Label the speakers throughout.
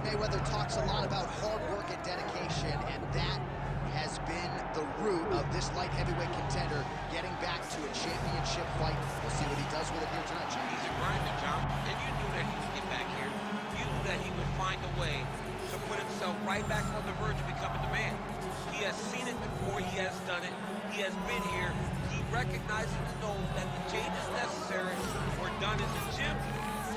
Speaker 1: Mayweather talks a lot about hard work and dedication, and that has been the root of this light heavyweight contender getting back to a championship fight. We'll see what he does with it here tonight, Jim.
Speaker 2: He's a grinder, John, and you knew that he would get back here. You knew that he would find a way to put himself right back on the verge of becoming the man. He has seen it before, he has done it, he has been here. He recognizes and knows that the changes necessary were done in the gym.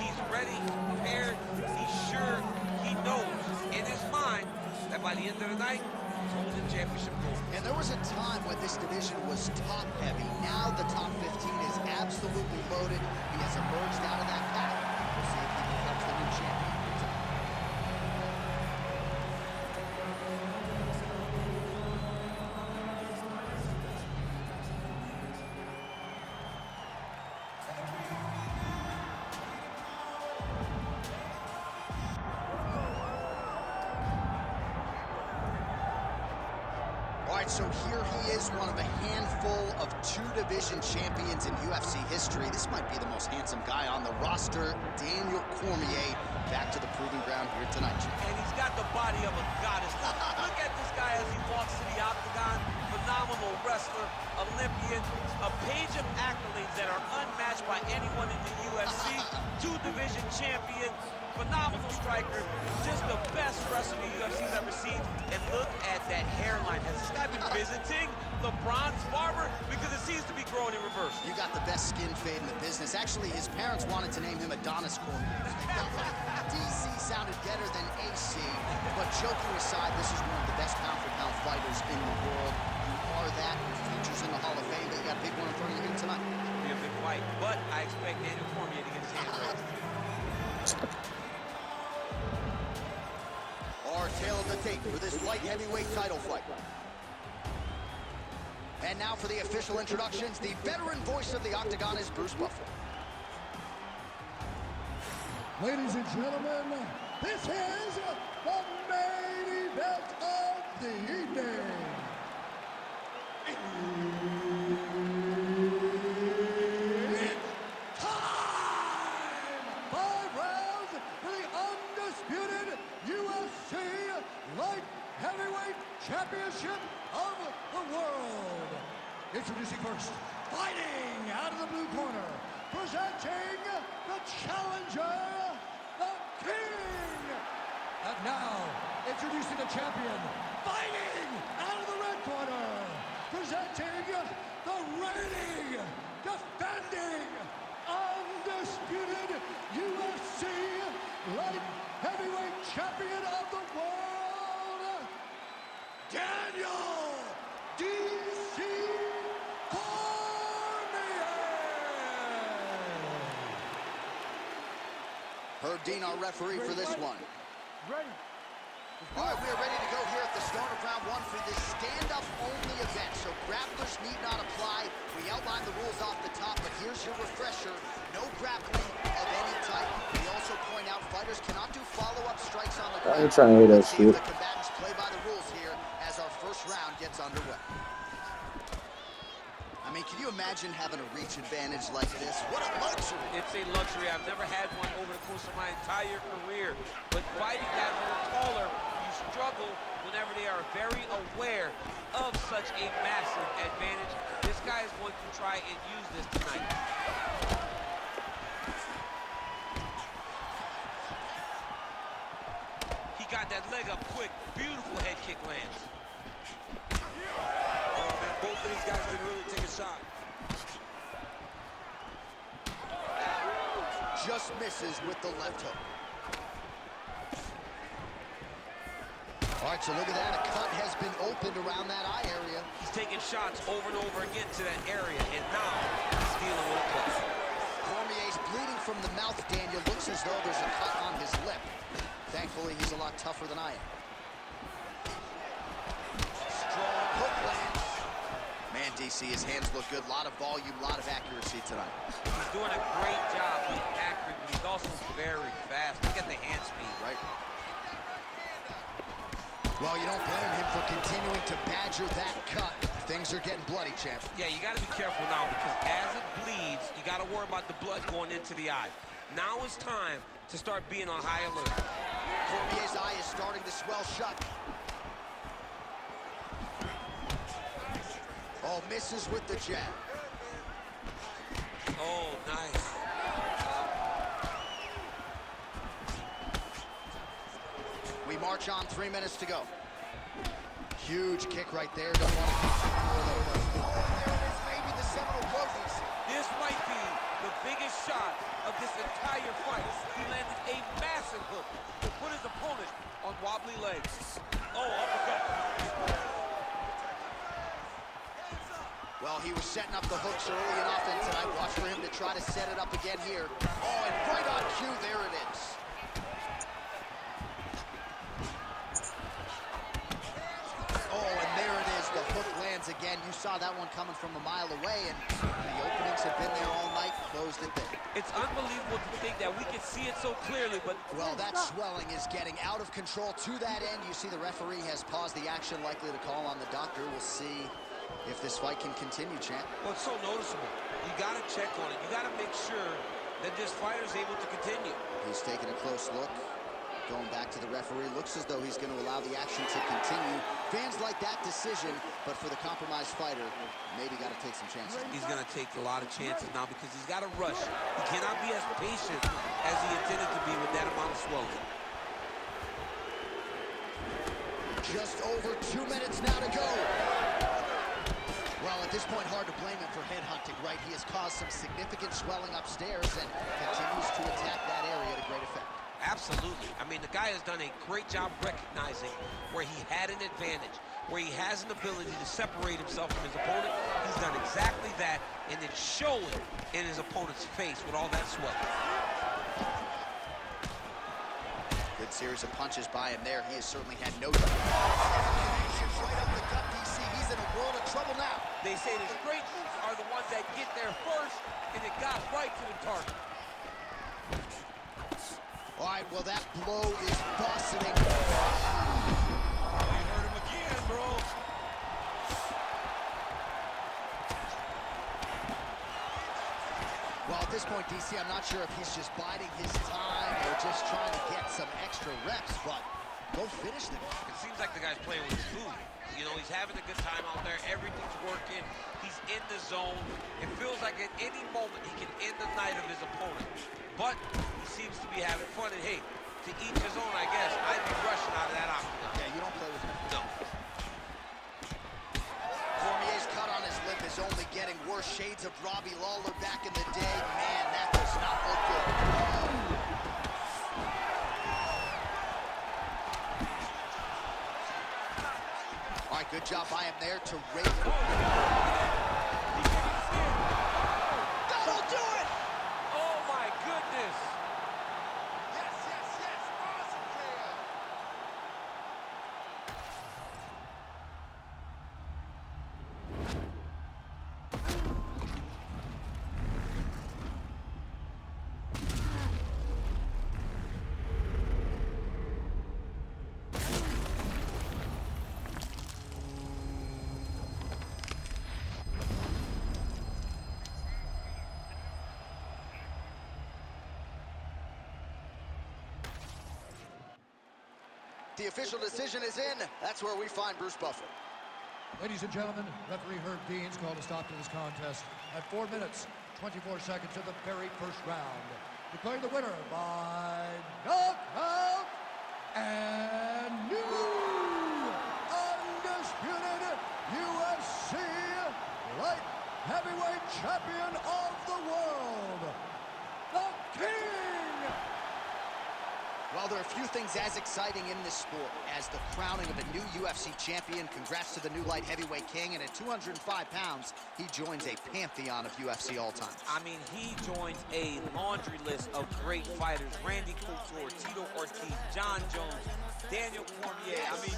Speaker 2: He's ready, prepared, he's sure, he knows in his mind that by the end of the night, he's holding championship gold.
Speaker 1: And there was a time when this division was top heavy. Now the top 15 is absolutely loaded. He has emerged out of that pack. We'll see if he becomes the new champion. All right, so here he is, one of a handful of two-division champions in UFC history. This might be the most handsome guy on the roster, Daniel Cormier, back to the proving ground here tonight, Jim.
Speaker 2: And he's got the body of a goddess. Look at this guy as he walks to the octagon. Phenomenal wrestler, Olympian, a page of accolades that are unmatched by anyone in the UFC. Two-division champion, phenomenal striker, just the best wrestler the UFC's ever seen. And look at that hairline. Has this guy been visiting LeBron's barber? Because it seems to be growing in reverse.
Speaker 1: You got the best skin fade in the business. Actually, his parents wanted to name him Adonis Cormier. They felt like DC sounded better than AC. But joking aside, this is one of the best pound-for-pound fighters in the world. You are that. Your future's in the Hall of Fame, but you got a big one in front of you here tonight.
Speaker 2: It'll be a big fight, but I expect Daniel Cormier to get his hands raised.
Speaker 1: Our tale of the tape for this light heavyweight title fight. And now for the official introductions, the veteran voice of the Octagon is Bruce Buffer.
Speaker 3: Ladies and gentlemen, this is the main event of the evening. It's time! 5 rounds for the undisputed UFC Light Heavyweight Championship of the world. Introducing first, fighting out of the blue corner, presenting the challenger, the King. And now, introducing the champion, fighting out of the red corner, presenting the reigning, defending, undisputed UFC Light Heavyweight Champion of the world, Daniel D.C. Cormier.
Speaker 1: Herb Dean, our referee for this one.
Speaker 3: Ready.
Speaker 1: All right, we are ready to go here at the start of round one for this stand-up only event. So grapplers need not apply. We outlined the rules off the top, but here's your refresher. No grappling of any type. We also point out fighters cannot do follow-up strikes on the ground.
Speaker 4: I'm trying to hit that
Speaker 1: Let's see if
Speaker 4: shit.
Speaker 1: the combatants play by the rules here as our first round gets underway. I mean, can you imagine having a reach advantage like this? What a luxury.
Speaker 2: It's a luxury. I've never had one over the course of my entire career. But fighting guys who are taller, you struggle whenever they are very aware of such a massive advantage. This guy is going to try and use this tonight. He got that leg up quick. Beautiful head kick lands. Both of these guys can really take a shot.
Speaker 1: Just misses with the left hook. All right, so look at that. A cut has been opened around that eye area.
Speaker 2: He's taking shots over and over again to that area, and now he's dealing with a cut.
Speaker 1: Cormier's bleeding from the mouth, Daniel. Looks as though there's a cut on his lip. Thankfully, he's a lot tougher than I am. Strong hook lands. Man, DC, his hands look good. A lot of volume, a lot of accuracy tonight.
Speaker 2: He's doing a great job being accurate, but he's also very fast. Look at the hand speed.
Speaker 1: Right. Well, you don't blame him for continuing to badger that cut. Things are getting bloody, champ.
Speaker 2: Yeah, you got to be careful now because as it bleeds, you got to worry about the blood going into the eye. Now it's time to start being on high alert.
Speaker 1: Cormier's eye is starting to swell shut. Oh, misses with the jab.
Speaker 2: Oh, nice.
Speaker 1: We march on, 3 minutes to go. Huge kick right there. Don't want to keep it. Oh, there it is, maybe the seminal blow.
Speaker 2: This might be the biggest shot of this entire fight. He landed a massive hook to put his opponent on wobbly legs. Oh, uppercut.
Speaker 1: Well, he was setting up the hooks early enough, and tonight watch for him to try to set it up again here. Oh, and right on cue, there it is. Oh, and there it is. The hook lands again. You saw that one coming from a mile away, and the openings have been there all night. Closed it there.
Speaker 2: It's unbelievable to think that we can see it so clearly, but...
Speaker 1: Well, that swelling is getting out of control to that end. You see the referee has paused the action, likely to call on the doctor. We'll see if this fight can continue, champ.
Speaker 2: Well, it's so noticeable. You got to check on it. You got to make sure that this fighter's able to continue.
Speaker 1: He's taking a close look. Going back to the referee. Looks as though he's going to allow the action to continue. Fans like that decision, but for the compromised fighter, maybe got to take some chances.
Speaker 2: He's going to take a lot of chances now because he's got to rush. He cannot be as patient as he intended to be with that amount of swelling.
Speaker 1: Just over 2 minutes now to go. Well, at this point, hard to blame him for headhunting, right? He has caused some significant swelling upstairs and continues to attack that area to great effect.
Speaker 2: Absolutely. I mean, the guy has done a great job recognizing where he had an advantage, where he has an ability to separate himself from his opponent. He's done exactly that, and it's showing in his opponent's face with all that swelling.
Speaker 1: Good series of punches by him there. He has certainly had no... Right up the gut, DC. He's in a world of trouble now.
Speaker 2: They say the straight moves are the ones that get there first, and it got right to the target.
Speaker 1: All right, well, that blow is busting.
Speaker 2: You heard him again, bro.
Speaker 1: Well, at this point, DC, I'm not sure if he's just biding his time or just trying to get some extra reps, but go finish them.
Speaker 2: It seems like the guy's playing with his food. You know, he's having a good time out there. Everything's working. He's in the zone. It feels like at any moment he can end the night of his opponent. But he seems to be having fun. And hey, to each his own, I guess. I'd be rushing out of that octagon.
Speaker 1: Yeah, you don't play with him.
Speaker 2: No.
Speaker 1: Cormier's cut on his lip is only getting worse. Shades of Robbie Lawler back in the day. Man, that does not look good. All right, good job by him there to rake. That'll do it!
Speaker 2: Oh, my goodness.
Speaker 1: Yes, yes, yes. Awesome, KO. The official decision is in. That's where we find Bruce Buffer.
Speaker 3: Ladies and gentlemen, referee Herb Dean's called a stop to this contest at 4 minutes, 24 seconds of the very first round. Declaring the winner by knockout and new undisputed UFC light heavyweight champion of the world, the King!
Speaker 1: Well, there are a few things as exciting in this sport as the crowning of a new UFC champion. Congrats to the new light heavyweight king, and at 205 pounds, he joins a pantheon of UFC all-time.
Speaker 2: I mean, he joins a laundry list of great fighters. Randy Couture, Tito Ortiz, John Jones, Daniel Cormier. I mean...